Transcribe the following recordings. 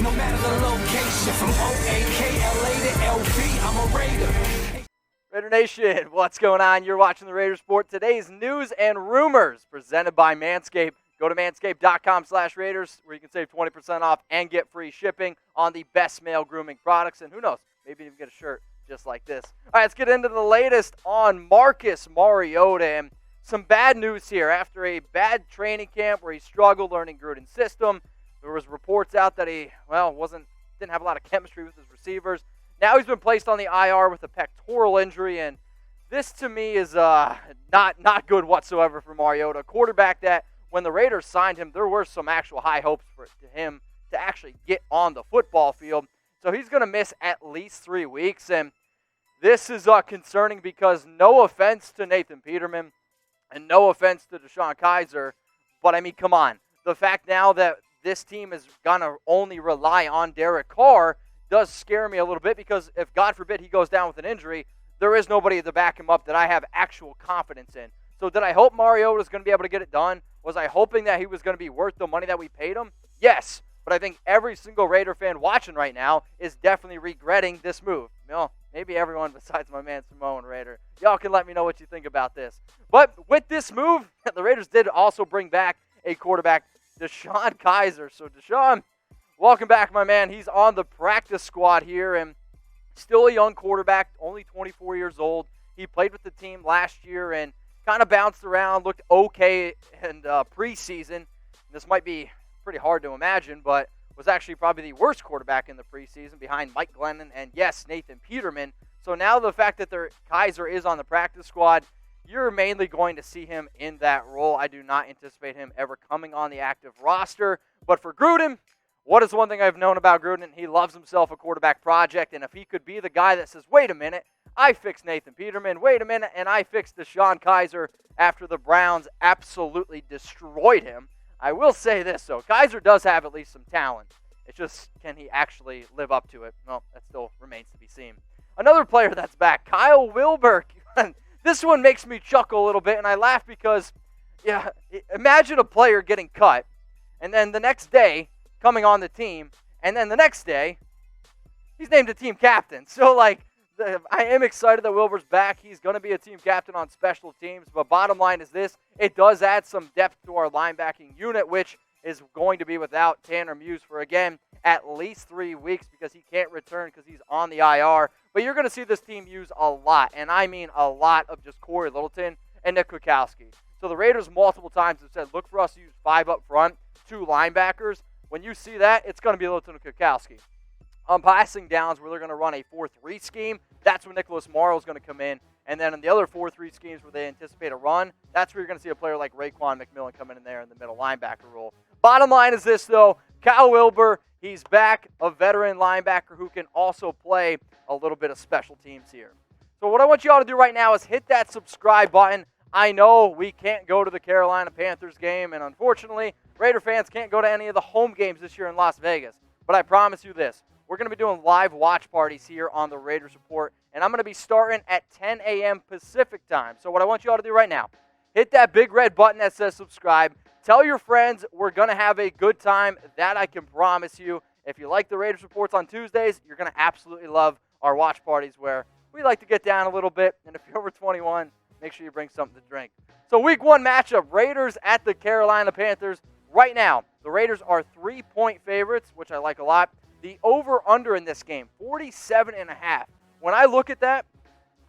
no matter the location. From O-A-K-L-A to LV, I'm a Raider. Raider Nation, what's going on? You're watching the Raiders Report. Today's news and rumors presented by Manscaped. Go to manscaped.com/Raiders where you can save 20% off and get free shipping on the best male grooming products. And who knows, maybe even get a shirt just like this. All right, let's get into the latest on Marcus Mariota. And some bad news here. After a bad training camp where he struggled learning Gruden's system, there was reports out that he, didn't have a lot of chemistry with his receivers. Now he's been placed on the IR with a pectoral injury, and this to me is not good whatsoever for Mariota. A quarterback that when the Raiders signed him, there were some actual high hopes for him to actually get on the football field. So he's going to miss at least 3 weeks, and this is concerning because no offense to Nathan Peterman and no offense to DeShone Kizer, but I mean, come on. The fact now that this team is going to only rely on Derek Carr does scare me a little bit because if, God forbid, he goes down with an injury, there is nobody to back him up that I have actual confidence in. So did I hope Mariota was going to be able to get it done? Was I hoping that he was going to be worth the money that we paid him? Yes. But I think every single Raider fan watching right now is definitely regretting this move. Maybe everyone besides my man Samoan Raider. Y'all can let me know what you think about this. But with this move, the Raiders did also bring back a quarterback, DeShone Kizer. So DeShone, welcome back, my man. He's on the practice squad here and still a young quarterback, only 24 years old. He played with the team last year and kind of bounced around, looked okay in preseason. This might be pretty hard to imagine, but was actually probably the worst quarterback in the preseason behind Mike Glennon and, yes, Nathan Peterman. So now the fact that Kizer is on the practice squad, you're mainly going to see him in that role. I do not anticipate him ever coming on the active roster. But for Gruden, what is one thing I've known about Gruden? He loves himself a quarterback project, and if he could be the guy that says, wait a minute, I fixed Nathan Peterman, wait a minute, and I fixed DeShone Kizer after the Browns absolutely destroyed him. I will say this, though. Kizer does have at least some talent. It's just, can he actually live up to it? Well, that still remains to be seen. Another player that's back, Kyle Wilbur. This one makes me chuckle a little bit, and I laugh because, imagine a player getting cut, and then the next day, coming on the team, and then the next day, he's named a team captain. So, I am excited that Wilbur's back. He's going to be a team captain on special teams. But bottom line is this. It does add some depth to our linebacking unit, which is going to be without Tanner Muse for, again, at least 3 weeks because he can't return because he's on the IR. But you're going to see this team use a lot, and I mean a lot, of just Cory Littleton and Nick Kwiatowski. So the Raiders multiple times have said, look for us to use 5 up front, 2 linebackers. When you see that, it's going to be Littleton and Kwiatowski. On passing downs where they're going to run a 4-3 scheme, that's when Nicholas Morrow is going to come in. And then in the other 4-3 schemes where they anticipate a run, that's where you're going to see a player like Raekwon McMillan come in there in the middle linebacker role. Bottom line is this, though. Kyle Wilbur, he's back, a veteran linebacker who can also play a little bit of special teams here. So what I want you all to do right now is hit that subscribe button. I know we can't go to the Carolina Panthers game, and unfortunately, Raider fans can't go to any of the home games this year in Las Vegas. But I promise you this. We're going to be doing live watch parties here on the Raiders Report, and I'm going to be starting at 10 a.m. Pacific time. So what I want you all to do right now, hit that big red button that says subscribe. Tell your friends we're going to have a good time. That I can promise you. If you like the Raiders Reports on Tuesdays, you're going to absolutely love our watch parties where we like to get down a little bit. And if you're over 21, make sure you bring something to drink. So week 1 matchup, Raiders at the Carolina Panthers. Right now, the Raiders are 3-point favorites, which I like a lot. The over-under in this game, 47.5. When I look at that,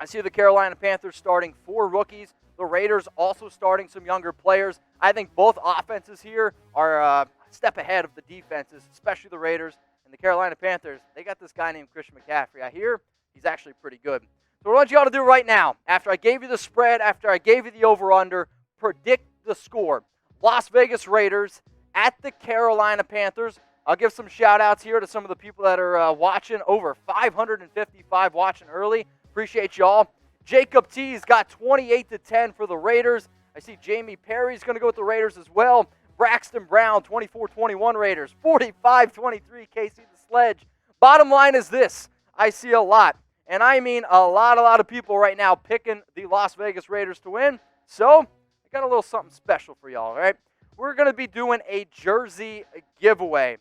I see the Carolina Panthers starting 4 rookies. The Raiders also starting some younger players. I think both offenses here are a step ahead of the defenses, especially the Raiders and the Carolina Panthers. They got this guy named Christian McCaffrey. I hear he's actually pretty good. So what I want you all to do right now, after I gave you the spread, after I gave you the over-under, predict the score. Las Vegas Raiders at the Carolina Panthers. I'll give some shout-outs here to some of the people that are watching. Over 555 watching early. Appreciate y'all. Jacob T's got 28-10 for the Raiders. I see Jamie Perry's going to go with the Raiders as well. Braxton Brown, 24-21 Raiders. 45-23 KC the Sledge. Bottom line is this. I see a lot, and I mean a lot of people right now picking the Las Vegas Raiders to win. So I got a little something special for y'all, all right? We're going to be doing a jersey giveaway.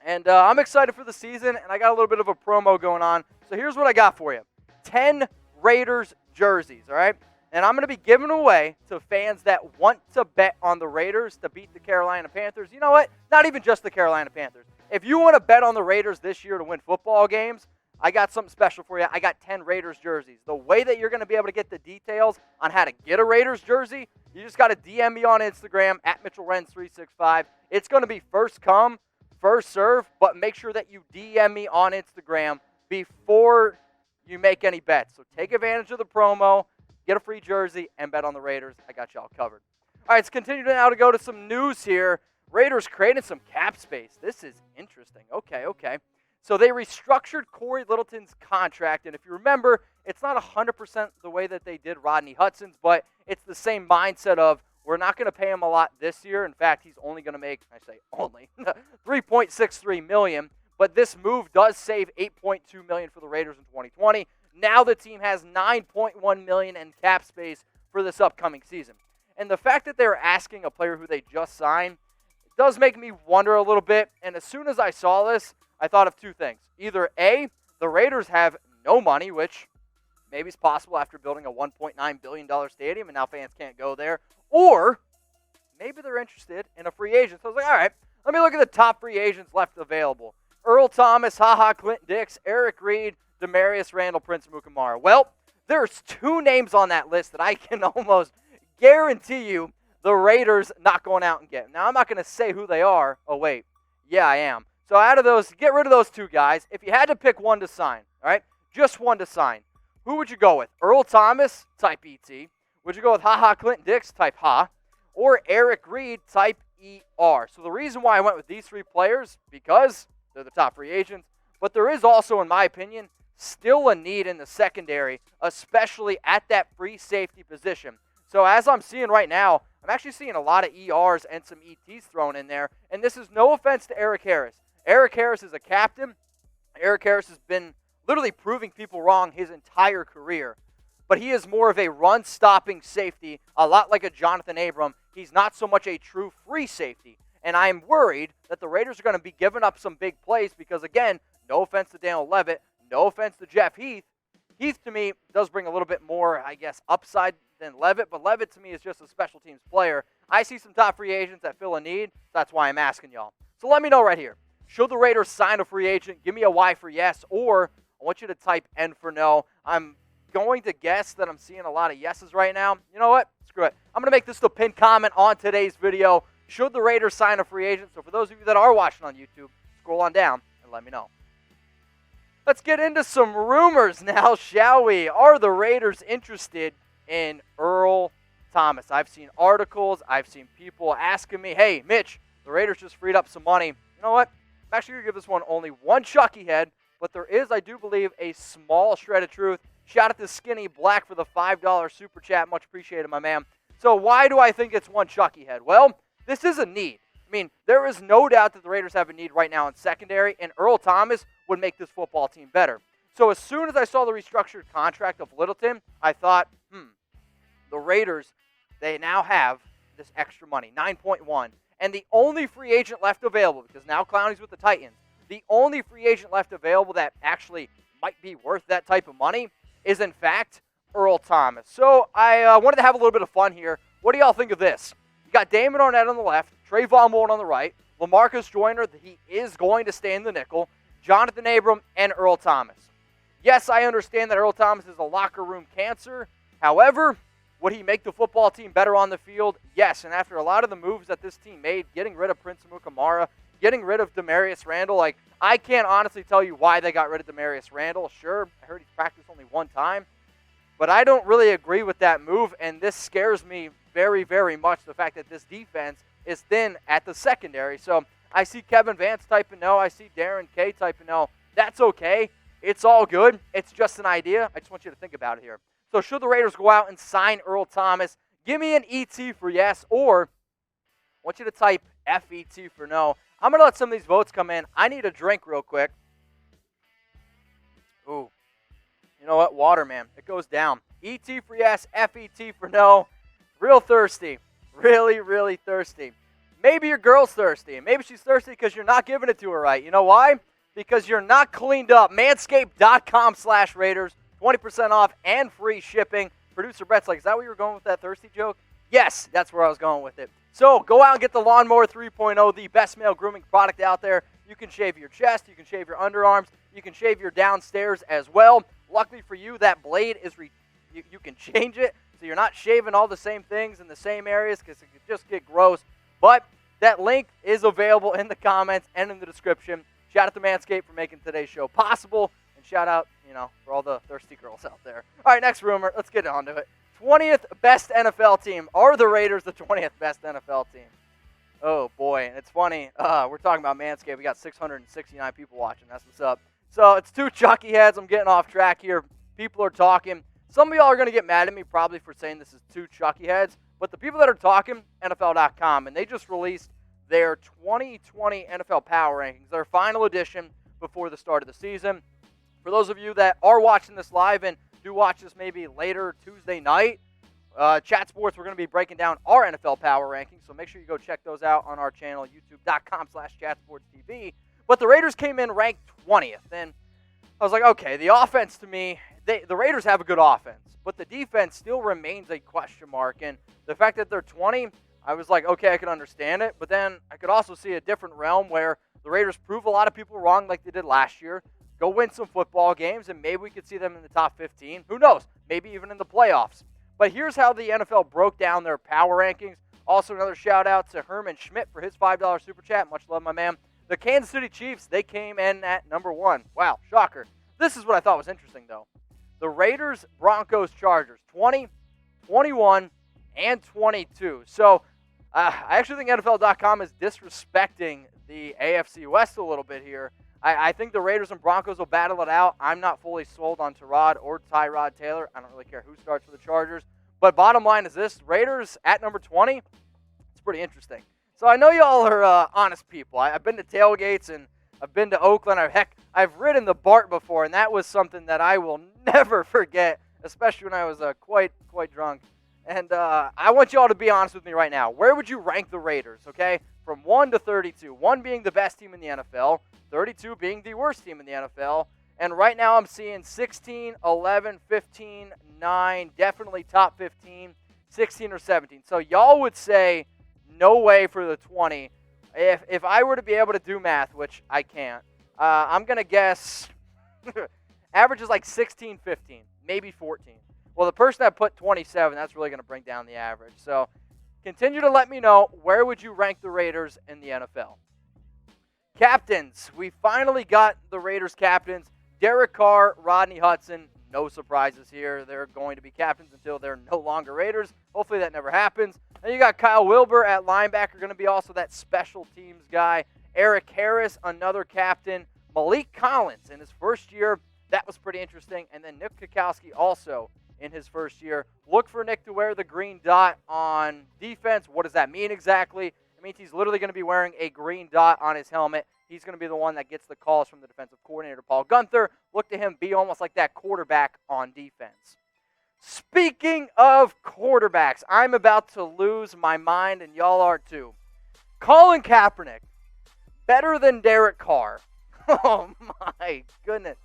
And I'm excited for the season, and I got a little bit of a promo going on. So here's what I got for you. 10 Raiders jerseys, all right? And I'm going to be giving away to fans that want to bet on the Raiders to beat the Carolina Panthers. You know what? Not even just the Carolina Panthers. If you want to bet on the Raiders this year to win football games, I got something special for you. I got 10 Raiders jerseys. The way that you're going to be able to get the details on how to get a Raiders jersey, you just got to DM me on Instagram at Mitchell Renz 365. It's going to be first come, first serve, but make sure that you DM me on Instagram before you make any bets. So take advantage of the promo, get a free jersey, and bet on the Raiders. I got y'all covered. All right, let's continue now to go to some news here. Raiders created some cap space. This is interesting. Okay. So they restructured Cory Littleton's contract, and if you remember, it's not 100% the way that they did Rodney Hudson's, but it's the same mindset of we're not going to pay him a lot this year. In fact, he's only going to make, I say only, $3.63 million, but this move does save $8.2 million for the Raiders in 2020. Now the team has $9.1 million in cap space for this upcoming season. And the fact that they're asking a player who they just signed does make me wonder a little bit, and as soon as I saw this, I thought of two things. Either A, the Raiders have no money, which maybe is possible after building a $1.9 billion stadium and now fans can't go there, or maybe they're interested in a free agent. So I was like, all right, let me look at the top free agents left available. Earl Thomas, Clint Dix, Eric Reed, Demarius Randall, Prince Mukamara. Well, there's two names on that list that I can almost guarantee you the Raiders not going out and get. Now, I'm not going to say who they are. Oh, wait. Yeah, I am. So out of those, get rid of those two guys. If you had to pick one to sign, all right, just one to sign, who would you go with? Earl Thomas, type ET. Would you go with Clint Dix, type Ha? Or Eric Reed, type ER? So the reason why I went with these three players, because they're the top free agents, but there is also, in my opinion, still a need in the secondary, especially at that free safety position. So as I'm seeing right now, I'm actually seeing a lot of ERs and some ETs thrown in there, and this is no offense to Eric Harris. Eric Harris is a captain. Eric Harris has been literally proving people wrong his entire career, but he is more of a run-stopping safety, a lot like a Jonathan Abram. He's not so much a true free safety, and I'm worried that the Raiders are going to be giving up some big plays because, again, no offense to Daniel Levitt, no offense to Jeff Heath. Heath, to me, does bring a little bit more, I guess, upside than Levitt, but Levitt, to me, is just a special teams player. I see some top free agents that fill a need. That's why I'm asking y'all. So let me know right here. Should the Raiders sign a free agent? Give me a Y for yes, or I want you to type N for no. I'm going to guess that I'm seeing a lot of yeses right now. You know what? Screw it. I'm going to make this the pinned comment on today's video. Should the Raiders sign a free agent? So for those of you that are watching on YouTube, scroll on down and let me know. Let's get into some rumors now, shall we? Are the Raiders interested in Earl Thomas? I've seen articles. I've seen people asking me, hey, Mitch, the Raiders just freed up some money. You know what? I'm actually going to give this one only one Chucky head, but there is, I do believe, a small shred of truth. Shout out to Skinny Black for the $5 super chat. Much appreciated, my man. So why do I think it's one Chucky head? Well, this is a need. I mean, there is no doubt that the Raiders have a need right now in secondary, and Earl Thomas would make this football team better. So as soon as I saw the restructured contract of Littleton, I thought, the Raiders, they now have this extra money, 9.1. And the only free agent left available, because now Clowney's with the Titans, the only free agent left available that actually might be worth that type of money is, in fact, Earl Thomas. So I wanted to have a little bit of fun here. What do y'all think of this? You got Damon Arnett on the left, Trayvon Mullen on the right, LaMarcus Joyner, he is going to stay in the nickel, Jonathan Abram, and Earl Thomas. Yes, I understand that Earl Thomas is a locker room cancer. However, would he make the football team better on the field? Yes, and after a lot of the moves that this team made, getting rid of Prince Mukamara, getting rid of Demarius Randall, I can't honestly tell you why they got rid of Demarius Randall. Sure, I heard he's practiced only one time, but I don't really agree with that move, and this scares me very, very much, the fact that this defense is thin at the secondary. So I see Kevin Vance typing no. I see Darren Kay typing no. That's okay. It's all good. It's just an idea. I just want you to think about it here. So should the Raiders go out and sign Earl Thomas? Give me an ET for yes, or I want you to type FET for no. I'm going to let some of these votes come in. I need a drink real quick. Ooh. You know what? Water, man. It goes down. ET for yes, FET for no. Real thirsty. Really, really thirsty. Maybe your girl's thirsty, and maybe she's thirsty because you're not giving it to her right. You know why? Because you're not cleaned up. Manscaped.com/Raiders, 20% off and free shipping. Producer Brett's like, is that where you were going with that thirsty joke? Yes, that's where I was going with it. So go out and get the Lawnmower 3.0, the best male grooming product out there. You can shave your chest, you can shave your underarms, you can shave your downstairs as well. Luckily for you, that blade is you can change it, so you're not shaving all the same things in the same areas because it could just get gross. But that link is available in the comments and in the description. Shout out to Manscaped for making today's show possible, and shout out, for all the thirsty girls out there. All right, next rumor. Let's get on to it. 20th best NFL team. Are the Raiders the 20th best NFL team? Oh, boy. And it's funny. We're talking about Manscaped. We got 669 people watching. That's what's up. So it's two Chucky heads. I'm getting off track here. People are talking. Some of y'all are going to get mad at me probably for saying this is two Chucky heads. But the people that are talking, NFL.com, and they just released their 2020 NFL Power Rankings, their final edition before the start of the season. For those of you that are watching this live and do watch this maybe later Tuesday night, Chat Sports, we're going to be breaking down our NFL Power Rankings, so make sure you go check those out on our channel, youtube.com/chatsportstv. But the Raiders came in ranked 20th, and I was like, okay, the offense to me, the Raiders have a good offense, but the defense still remains a question mark, and the fact that they're 20, I was like, okay, I can understand it, but then I could also see a different realm where the Raiders prove a lot of people wrong like they did last year, go win some football games, and maybe we could see them in the top 15. Who knows? Maybe even in the playoffs. But here's how the NFL broke down their power rankings. Also, another shout-out to Herman Schmidt for his $5 super chat. Much love, my man. The Kansas City Chiefs, they came in at number 1. Wow, shocker. This is what I thought was interesting, though. The Raiders, Broncos, Chargers, 20, 21, and 22. So I actually think NFL.com is disrespecting the AFC West a little bit here. I think the Raiders and Broncos will battle it out. I'm not fully sold on Tyrod or Tyrod Taylor. I don't really care who starts for the Chargers. But bottom line is this, Raiders at number 20, it's pretty interesting. So I know y'all are honest people. I've been to tailgates and I've been to Oakland. I've ridden the BART before, and that was something that I will never forget, especially when I was quite drunk. And I want y'all to be honest with me right now. Where would you rank the Raiders, okay? From 1 to 32. 1 being the best team in the NFL, 32 being the worst team in the NFL. And right now I'm seeing 16, 11, 15, 9, definitely top 15, 16 or 17. So y'all would say no way for the 20. If I were to be able to do math, which I can't, I'm going to guess average is like 16, 15, maybe 14. Well, the person that put 27, that's really going to bring down the average. So continue to let me know, where would you rank the Raiders in the NFL? Captains. We finally got the Raiders captains. Derek Carr, Rodney Hudson. No surprises here. They're going to be captains until they're no longer Raiders. Hopefully that never happens. Then you got Kyle Wilbur at linebacker, going to be also that special teams guy. Eric Harris, another captain. Maliek Collins in his first year. That was pretty interesting. And then Nick Kwiatowski also in his first year. Look for Nick to wear the green dot on defense. What does that mean exactly? It means he's literally going to be wearing a green dot on his helmet. He's going to be the one that gets the calls from the defensive coordinator, Paul Guenther. Look to him be almost like that quarterback on defense. Speaking of quarterbacks, I'm about to lose my mind, and y'all are too. Colin Kaepernick, better than Derek Carr. Oh, my goodness.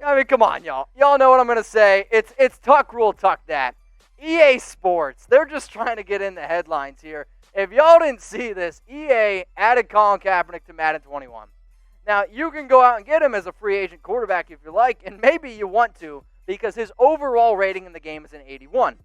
I mean, come on, y'all. Y'all know what I'm going to say. It's tuck rule, tuck that. EA Sports, they're just trying to get in the headlines here. If y'all didn't see this, EA added Colin Kaepernick to Madden 21. Now, you can go out and get him as a free agent quarterback if you like, and maybe you want to, because his overall rating in the game is an 81.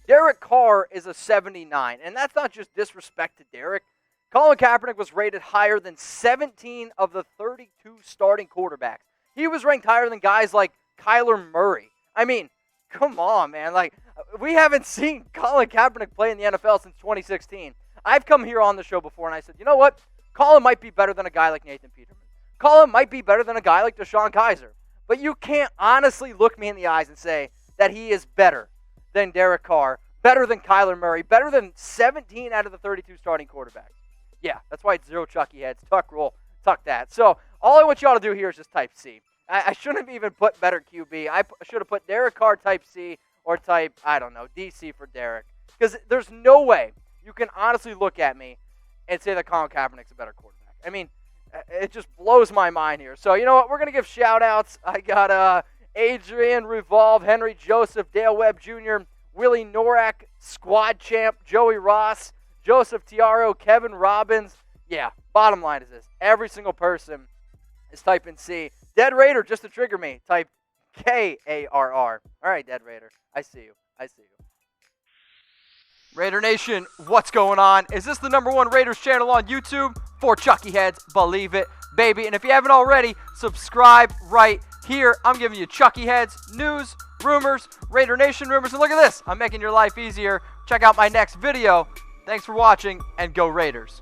Derek Carr is a 79, and that's not just disrespect to Derek. Colin Kaepernick was rated higher than 17 of the 32 starting quarterbacks. He was ranked higher than guys like Kyler Murray. I mean, come on, man. Like, we haven't seen Colin Kaepernick play in the NFL since 2016. I've come here on the show before, and I said, you know what? Colin might be better than a guy like Nathan Peterman. Colin might be better than a guy like DeShone Kizer. But you can't honestly look me in the eyes and say that he is better than Derek Carr, better than Kyler Murray, better than 17 out of the 32 starting quarterbacks. Yeah, that's why it's zero Chucky heads. Tuck rule, tuck that. So all I want y'all to do here is just type C. I shouldn't have even put better QB. I should have put Derek Carr type C or type, I don't know, DC for Derek. Because there's no way you can honestly look at me and say that Colin Kaepernick's a better quarterback. I mean, it just blows my mind here. So, you know what? We're going to give shout-outs. I got Adrian Revolve, Henry Joseph, Dale Webb Jr., Willie Norak, Squad Champ, Joey Ross, Joseph Tiaro, Kevin Robbins. Yeah, bottom line is this. Every single person is typing C. Dead Raider, just to trigger me, type KARR. All right, Dead Raider. I see you. Raider Nation, what's going on? Is this the #1 Raiders channel on YouTube? For Chucky Heads, believe it, baby. And if you haven't already, subscribe right here. I'm giving you Chucky Heads, news, rumors, Raider Nation rumors. And look at this. I'm making your life easier. Check out my next video. Thanks for watching, and go Raiders.